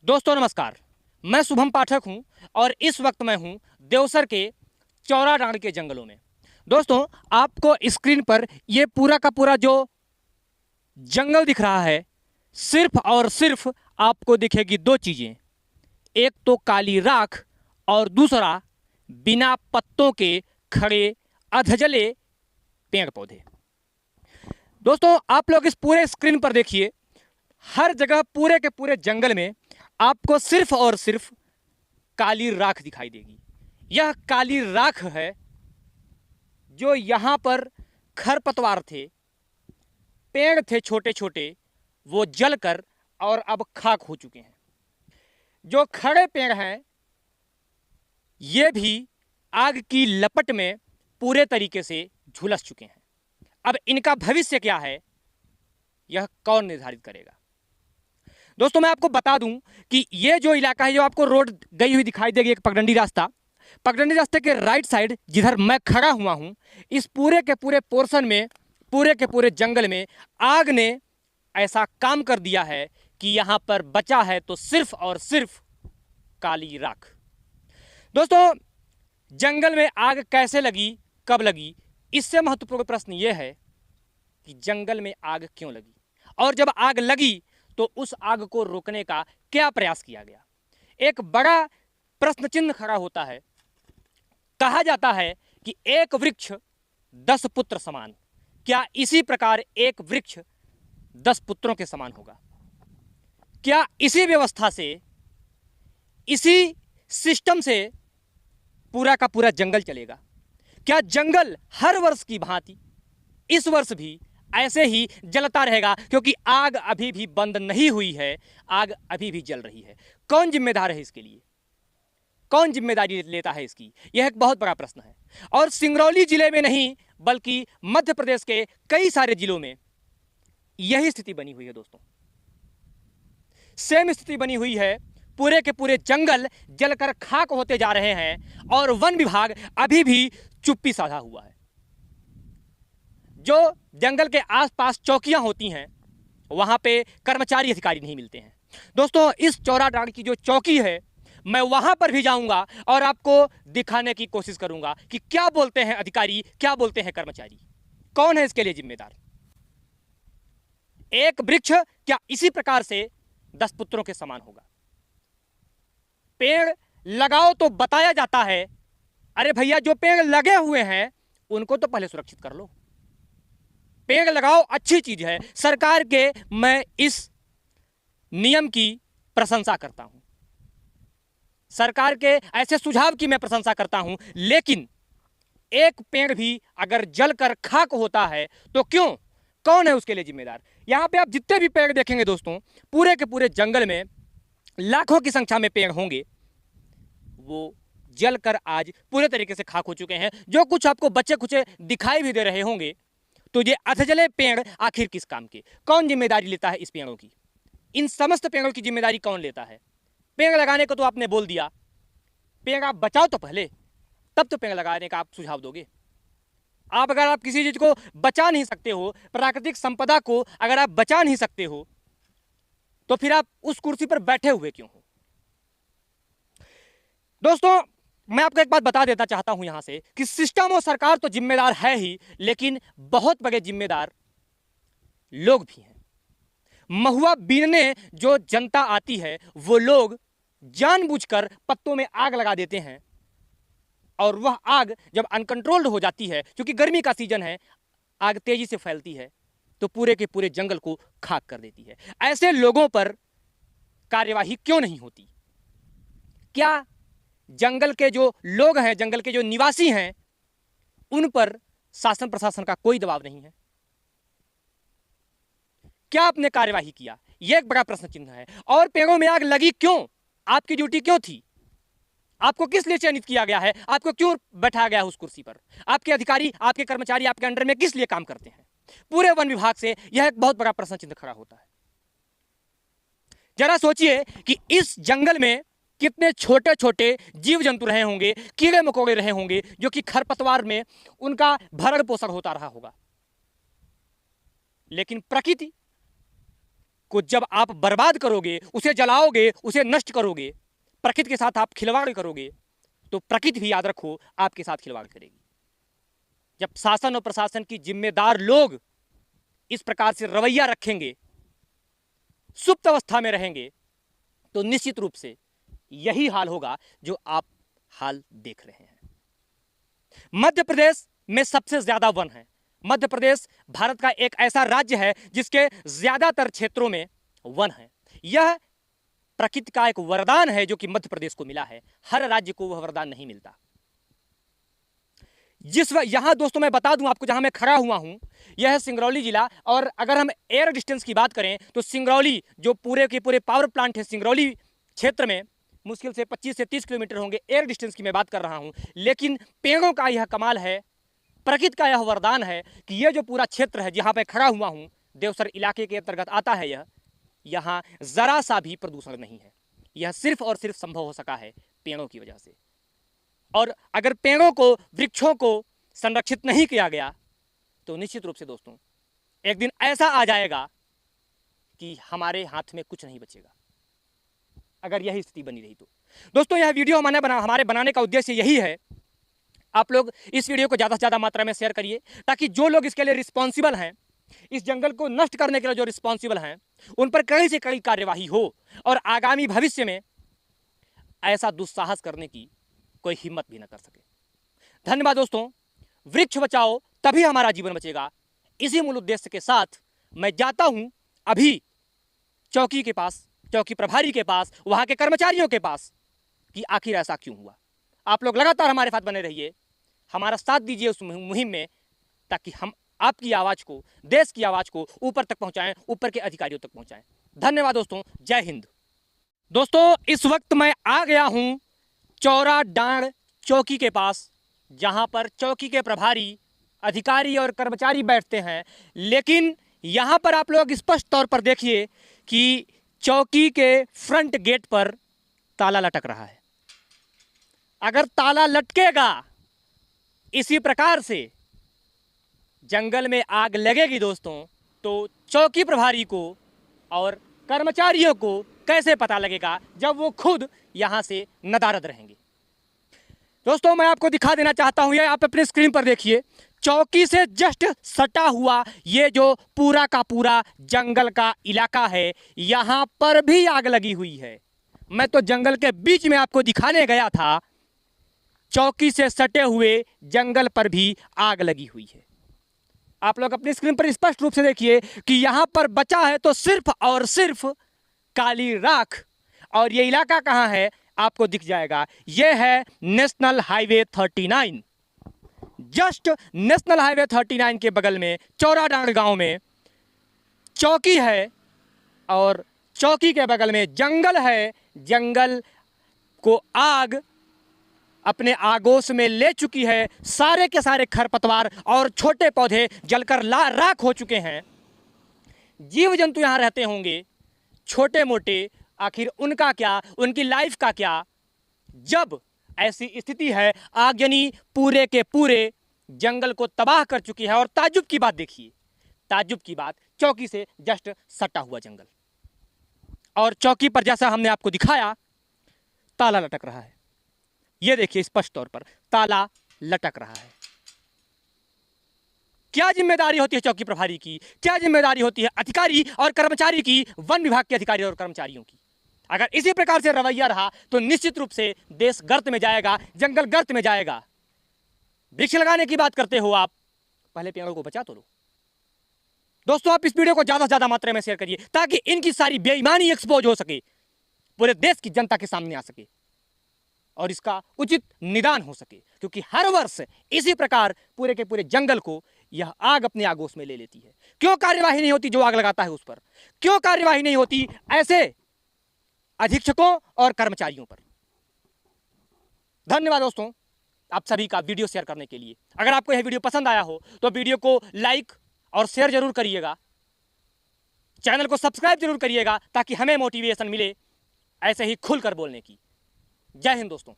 दोस्तों नमस्कार, मैं शुभम पाठक हूं और इस वक्त मैं हूं देवसर के चौराडांड के जंगलों में। दोस्तों, आपको स्क्रीन पर यह पूरा का पूरा जो जंगल दिख रहा है, सिर्फ और सिर्फ आपको दिखेगी दो चीजें। एक तो काली राख और दूसरा बिना पत्तों के खड़े अधजले पेड़ पौधे। दोस्तों, आप लोग इस पूरे स्क्रीन पर देखिए, हर जगह पूरे के पूरे जंगल में आपको सिर्फ और सिर्फ काली राख दिखाई देगी। यह काली राख है जो यहां पर खरपतवार थे, पेड़ थे छोटे छोटे, वो जलकर और अब खाक हो चुके हैं। जो खड़े पेड़ हैं ये भी आग की लपट में पूरे तरीके से झुलस चुके हैं। अब इनका भविष्य क्या है, यह कौन निर्धारित करेगा। दोस्तों, मैं आपको बता दूं कि ये जो इलाका है, जो आपको रोड गई हुई दिखाई देगी, एक पगडंडी रास्ते के राइट साइड जिधर मैं खड़ा हुआ हूं, इस पूरे के पूरे पोर्शन में, पूरे के पूरे जंगल में आग ने ऐसा काम कर दिया है कि यहां पर बचा है तो सिर्फ और सिर्फ काली राख। दोस्तों, जंगल में आग कैसे लगी, कब लगी, इससे महत्वपूर्ण प्रश्न यह है कि जंगल में आग क्यों लगी, और जब आग लगी तो उस आग को रोकने का क्या प्रयास किया गया। एक बड़ा प्रश्न चिन्ह खड़ा होता है। कहा जाता है कि एक वृक्ष 10 पुत्र समान, क्या इसी प्रकार एक वृक्ष 10 पुत्रों के समान होगा? क्या इसी व्यवस्था से, इसी सिस्टम से पूरा का पूरा जंगल चलेगा? क्या जंगल हर वर्ष की भांति इस वर्ष भी ऐसे ही जलता रहेगा? क्योंकि आग अभी भी बंद नहीं हुई है, आग अभी भी जल रही है। कौन जिम्मेदार है इसके लिए, कौन जिम्मेदारी लेता है इसकी, यह एक बहुत बड़ा प्रश्न है। और सिंगरौली जिले में नहीं बल्कि मध्य प्रदेश के कई सारे जिलों में यही स्थिति बनी हुई है। दोस्तों, सेम स्थिति बनी हुई है। पूरे के पूरे जंगल जलकर खाक होते जा रहे हैं और वन विभाग अभी भी चुप्पी साधा हुआ है। जो जंगल के आसपास चौकियां होती हैं, वहां पे कर्मचारी अधिकारी नहीं मिलते हैं। दोस्तों, इस चौराडांड की जो चौकी है, मैं वहां पर भी जाऊंगा और आपको दिखाने की कोशिश करूंगा कि क्या बोलते हैं अधिकारी, क्या बोलते हैं कर्मचारी, कौन है इसके लिए जिम्मेदार। एक वृक्ष क्या इसी प्रकार से 10 पुत्रों के समान होगा? पेड़ लगाओ तो बताया जाता है, अरे भैया जो पेड़ लगे हुए हैं उनको तो पहले सुरक्षित कर लो। पेड़ लगाओ अच्छी चीज है, सरकार के मैं इस नियम की प्रशंसा करता हूं, सरकार के ऐसे सुझाव की मैं प्रशंसा करता हूं, लेकिन एक पेड़ भी अगर जलकर खाक होता है तो क्यों, कौन है उसके लिए जिम्मेदार? यहां पे आप जितने भी पेड़ देखेंगे दोस्तों, पूरे के पूरे जंगल में लाखों की संख्या में पेड़ होंगे, वो जलकर आज पूरे तरीके से खाक हो चुके हैं। जो कुछ आपको बचे खुचे दिखाई भी दे रहे होंगे, तो ये अधजले पेड़ आखिर किस काम के? कौन जिम्मेदारी लेता है इस पेड़ों की? इन समस्त पेड़ों की जिम्मेदारी कौन लेता है? पेड़ लगाने को तो आपने बोल दिया, पेड़ आप बचाओ तो पहले, तब तो पेड़ लगाने का आप सुझाव दोगे। अगर आप किसी चीज को बचा नहीं सकते हो, प्राकृतिक संपदा को अगर आप बचा नहीं सकते हो, तो फिर आप उस कुर्सी पर बैठे हुए क्यों हो? दोस्तों, मैं आपको एक बात बता देना चाहता हूं यहां से कि सिस्टम और सरकार तो जिम्मेदार है ही, लेकिन बहुत बड़े जिम्मेदार लोग भी हैं। महुआ बीनने जो जनता आती है, वो लोग जानबूझकर पत्तों में आग लगा देते हैं, और वह आग जब अनकंट्रोल्ड हो जाती है, क्योंकि गर्मी का सीजन है, आग तेजी से फैलती है तो पूरे के पूरे जंगल को खाक कर देती है। ऐसे लोगों पर कार्यवाही क्यों नहीं होती? क्या जंगल के जो लोग हैं, जंगल के जो निवासी हैं, उन पर शासन प्रशासन का कोई दबाव नहीं है? क्या आपने कार्यवाही किया? यह एक बड़ा प्रश्न चिन्ह है। और पेड़ों में आग लगी क्यों? आपकी ड्यूटी क्यों थी? आपको किस लिए चयनित किया गया है? आपको क्यों बैठाया गया है उस कुर्सी पर? आपके अधिकारी, आपके कर्मचारी आपके अंडर में किस लिए काम करते हैं? पूरे वन विभाग से यह एक बहुत बड़ा प्रश्न चिन्ह खड़ा होता है। जरा सोचिए कि इस जंगल में कितने छोटे छोटे जीव जंतु रहे होंगे, कीड़े मकोड़े रहे होंगे, जो कि खरपतवार में उनका भरण पोषण होता रहा होगा। लेकिन प्रकृति को जब आप बर्बाद करोगे, उसे जलाओगे, उसे नष्ट करोगे, प्रकृति के साथ आप खिलवाड़ करोगे, तो प्रकृति भी याद रखो आपके साथ खिलवाड़ करेगी। जब शासन और प्रशासन की जिम्मेदार लोग इस प्रकार से रवैया रखेंगे, सुप्त अवस्था में रहेंगे, तो निश्चित रूप से यही हाल होगा जो आप हाल देख रहे हैं। मध्य प्रदेश में सबसे ज्यादा वन है। मध्य प्रदेश भारत का एक ऐसा राज्य है जिसके ज्यादातर क्षेत्रों में वन है। यह प्रकृति का एक वरदान है जो कि मध्य प्रदेश को मिला है। हर राज्य को वह वरदान नहीं मिलता। यहां दोस्तों मैं बता दूं आपको, जहां मैं खड़ा हुआ हूं, यह है सिंगरौली जिला। और अगर हम एयर डिस्टेंस की बात करें तो सिंगरौली जो पूरे के पूरे पावर प्लांट है सिंगरौली क्षेत्र में, मुश्किल से 25 से 30 किलोमीटर होंगे। एयर डिस्टेंस की मैं बात कर रहा हूं। लेकिन पेड़ों का यह कमाल है, प्रकृति का यह वरदान है कि यह जो पूरा क्षेत्र है जहां मैं खड़ा हुआ हूं, देवसर इलाके के अंतर्गत आता है यह, यहां जरा सा भी प्रदूषण नहीं है। यह सिर्फ और सिर्फ संभव हो सका है पेड़ों की वजह से। और अगर पेड़ों को, वृक्षों को संरक्षित नहीं किया गया तो निश्चित रूप से दोस्तों एक दिन ऐसा आ जाएगा कि हमारे हाथ में कुछ नहीं बचेगा, अगर यही स्थिति बनी रही तो। दोस्तों यह वीडियो हमारे बनाने का उद्देश्य यही है, आप लोग इस वीडियो को ज़्यादा से ज़्यादा मात्रा में शेयर करिए, ताकि जो लोग इसके लिए रिस्पॉन्सिबल हैं, इस जंगल को नष्ट करने के लिए जो रिस्पॉन्सिबल हैं, उन पर कड़ी से कड़ी कार्यवाही हो और आगामी भविष्य में ऐसा दुस्साहस करने की कोई हिम्मत भी न कर सके। धन्यवाद दोस्तों। वृक्ष बचाओ तभी हमारा जीवन बचेगा। इसी मूल उद्देश्य के साथ मैं जाता हूं अभी चौकी के पास, चौकी प्रभारी के पास, वहां के कर्मचारियों के पास, कि आखिर ऐसा क्यों हुआ। आप लोग लगातार हमारे साथ बने रहिए, हमारा साथ दीजिए उस मुहिम में, ताकि हम आपकी आवाज को, देश की आवाज को ऊपर तक पहुंचाएं, ऊपर के अधिकारियों तक पहुंचाएं। धन्यवाद दोस्तों। जय हिंद। दोस्तों इस वक्त मैं आ गया हूं चौरा डांड चौकी के पास, जहां पर चौकी के प्रभारी, अधिकारी और कर्मचारी बैठते हैं। लेकिन यहां पर आप लोग स्पष्ट तौर पर देखिए कि चौकी के फ्रंट गेट पर ताला लटक रहा है। अगर ताला लटकेगा, इसी प्रकार से जंगल में आग लगेगी दोस्तों, तो चौकी प्रभारी को और कर्मचारियों को कैसे पता लगेगा जब वो खुद यहां से नदारद रहेंगे। दोस्तों मैं आपको दिखा देना चाहता हूं, ये आप अपने स्क्रीन पर देखिए, चौकी से जस्ट सटा हुआ ये जो पूरा का पूरा जंगल का इलाका है, यहां पर भी आग लगी हुई है। मैं तो जंगल के बीच में आपको दिखाने गया था, चौकी से सटे हुए जंगल पर भी आग लगी हुई है। आप लोग अपनी स्क्रीन पर स्पष्ट रूप से देखिए कि यहां पर बचा है तो सिर्फ और सिर्फ काली राख। और ये इलाका कहां है आपको दिख जाएगा, ये है national highway 39। Just national highway 39 के बगल में चौराडांड गांव में चौकी है और चौकी के बगल में जंगल है। जंगल को आग अपने आगोश में ले चुकी है। सारे के सारे खरपतवार और छोटे पौधे जलकर राख हो चुके हैं। जीव जंतु यहां रहते होंगे छोटे मोटे, आखिर उनका क्या, उनकी लाइफ का क्या। जब ऐसी स्थिति है, आगजनी पूरे के पूरे जंगल को तबाह कर चुकी है। और ताज्जुब की बात देखिए, ताज्जुब की बात, चौकी से जस्ट सटा हुआ जंगल, और चौकी पर जैसा हमने आपको दिखाया ताला लटक रहा है। यह देखिए स्पष्ट तौर पर ताला लटक रहा है। क्या जिम्मेदारी होती है चौकी प्रभारी की, क्या जिम्मेदारी होती है अधिकारी और कर्मचारी की, वन विभाग के अधिकारी और कर्मचारियों की। अगर इसी प्रकार से रवैया रहा तो निश्चित रूप से देश गर्त में जाएगा, जंगल गर्त में जाएगा। वृक्ष लगाने की बात करते हो आप, पहले पेड़ों को बचा तो लो। दोस्तों आप इस वीडियो को ज्यादा से ज्यादा मात्रा में शेयर करिए, ताकि इनकी सारी बेईमानी एक्सपोज हो सके, पूरे देश की जनता के सामने आ सके और इसका उचित निदान हो सके। क्योंकि हर वर्ष इसी प्रकार पूरे के पूरे जंगल को यह आग अपने आगोश में ले लेती है। क्यों कार्यवाही नहीं होती जो आग लगाता है उस पर? क्यों कार्यवाही नहीं होती ऐसे अधीक्षकों और कर्मचारियों पर? धन्यवाद दोस्तों आप सभी का वीडियो शेयर करने के लिए। अगर आपको यह वीडियो पसंद आया हो तो वीडियो को लाइक और शेयर जरूर करिएगा, चैनल को सब्सक्राइब जरूर करिएगा, ताकि हमें मोटिवेशन मिले ऐसे ही खुलकर बोलने की। जय हिंद दोस्तों।